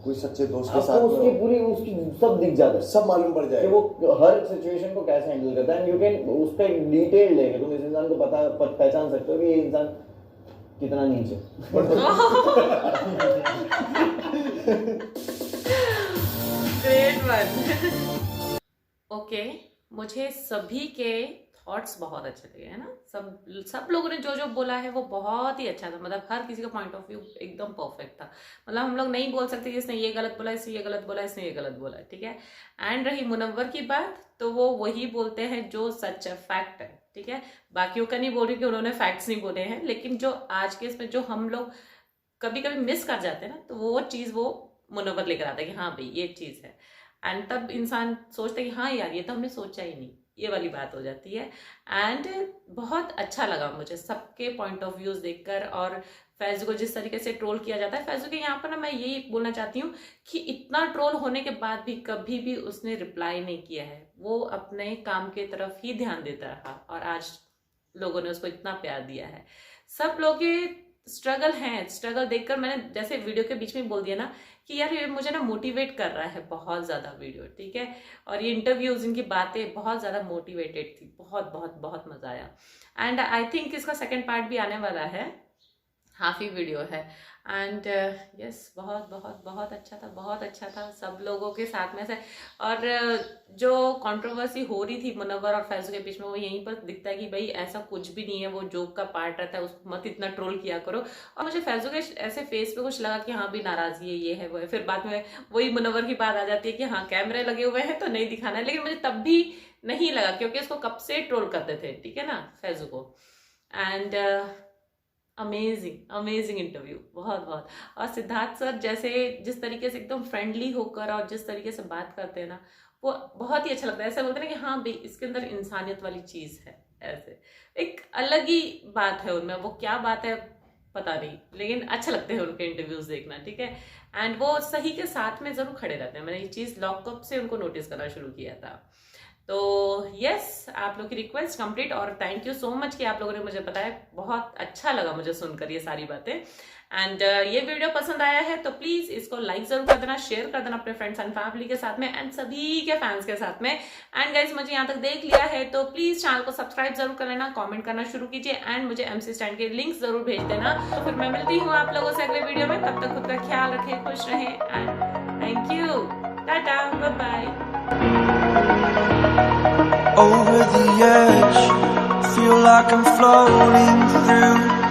कोई सच्चे दोस्त के साथ उसकी पूरी उसकी सब दिख जाता है, सब मालूम पड़ जाएगा कि वो हर सिचुएशन को कैसे हैंडल करता है, एंड यू कैन उसका एक डिटेल लेके तुम इस इंसान को पहचान सकते हो कि ये इंसान कितना नीचे। Great one. ओके, मुझे सभी के थॉट्स बहुत अच्छे लगे, है ना। सब लोगों ने जो जो बोला है वो बहुत ही अच्छा था, मतलब हर किसी का पॉइंट ऑफ व्यू एकदम परफेक्ट था। मतलब हम लोग नहीं बोल सकते कि इसने ये गलत बोला, इसने ये गलत बोला, इसने ये गलत बोला, ठीक है। एंड रही मुनव्वर की बात, तो वो वही बोलते हैं जो सच है, फैक्ट है, ठीक है। बाकियों का नहीं बोल रही कि उन्होंने फैक्ट्स नहीं बोले हैं, लेकिन जो आज के इसमें जो हम लोग कभी कभी मिस कर जाते हैं ना, तो वो चीज़ वो मुनव्वर लेकर आता है कि हाँ भाई ये चीज़ है। एंड तब इंसान सोचता है कि हाँ यार ये तो हमने सोचा ही नहीं, ये वाली बात हो जाती है। एंड बहुत अच्छा लगा मुझे सबके पॉइंट ऑफ व्यूज देखकर, और फैज़ू को जिस तरीके से ट्रोल किया जाता है, फैज़ू के यहाँ पर ना मैं यही बोलना चाहती हूँ कि इतना ट्रोल होने के बाद भी कभी भी उसने रिप्लाई नहीं किया है, वो अपने काम के तरफ ही ध्यान देता रहा, और आज लोगों ने उसको इतना प्यार दिया है। सब लोग के स्ट्रगल हैं, स्ट्रगल देखकर मैंने जैसे वीडियो के बीच में बोल दिया ना कि यार ये मुझे ना मोटिवेट कर रहा है बहुत ज़्यादा वीडियो, ठीक है। और ये इंटरव्यूज, इनकी बातें बहुत ज़्यादा मोटिवेटेड थी, बहुत बहुत बहुत मज़ा आया। एंड आई थिंक इसका सेकंड पार्ट भी आने वाला है, हाफ ही वीडियो है। एंड यस बहुत बहुत बहुत अच्छा था, बहुत अच्छा था सब लोगों के साथ में से। और जो कंट्रोवर्सी हो रही थी मुनव्वर और फैजू के बीच में, वो यहीं पर दिखता है कि भाई ऐसा कुछ भी नहीं है, वो जोक का पार्ट रहता है, उसको मत इतना ट्रोल किया करो। और मुझे फैजू के ऐसे फेस पे कुछ लगा कि हाँ भी नाराजगी है, ये है वो है। फिर बाद में वही मुनव्वर की बात आ जाती है कि हाँ कैमरे लगे हुए हैं तो नहीं दिखाना है, लेकिन मुझे तब भी नहीं लगा क्योंकि उसको कब से ट्रोल करते थे, ठीक है ना, फैजू को। एंड अमेजिंग इंटरव्यू, बहुत बहुत। और सिद्धार्थ सर जैसे जिस तरीके से एकदम फ्रेंडली होकर और जिस तरीके से बात करते हैं ना, वो बहुत ही अच्छा लगता है। ऐसा बोलते हैं कि हाँ भाई इसके अंदर इंसानियत वाली चीज़ है, ऐसे एक अलग ही बात है उनमें। वो क्या बात है पता नहीं, लेकिन अच्छा लगते हैं उनके इंटरव्यूज देखना, ठीक है। एंड वो सही के साथ में ज़रूर खड़े रहते हैं। मैंने ये चीज़ लॉकअप से उनको नोटिस करना शुरू किया था। तो यस, आप लोग की रिक्वेस्ट कंप्लीट। और थैंक यू सो मच कि आप लोगों ने मुझे बताया, बहुत अच्छा लगा मुझे सुनकर ये सारी बातें। एंड ये वीडियो पसंद आया है तो प्लीज इसको लाइक जरूर कर देना, शेयर कर देना अपने फ्रेंड्स एंड फैमिली के साथ में एंड सभी के फैंस के साथ में। एंड गाइज मुझे यहाँ तक देख लिया है तो प्लीज चैनल को सब्सक्राइब जरूर कर लेना, कमेंट करना शुरू कीजिए एंड मुझे MC स्टैंड के लिंक्स जरूर भेज देना। तो फिर मैं मिलती हूँ आप लोगों से अगले वीडियो में, तब तक खुद का ख्याल रखें, खुश रहें and thank you, tata, bye bye. Over the edge, feel like I'm floating through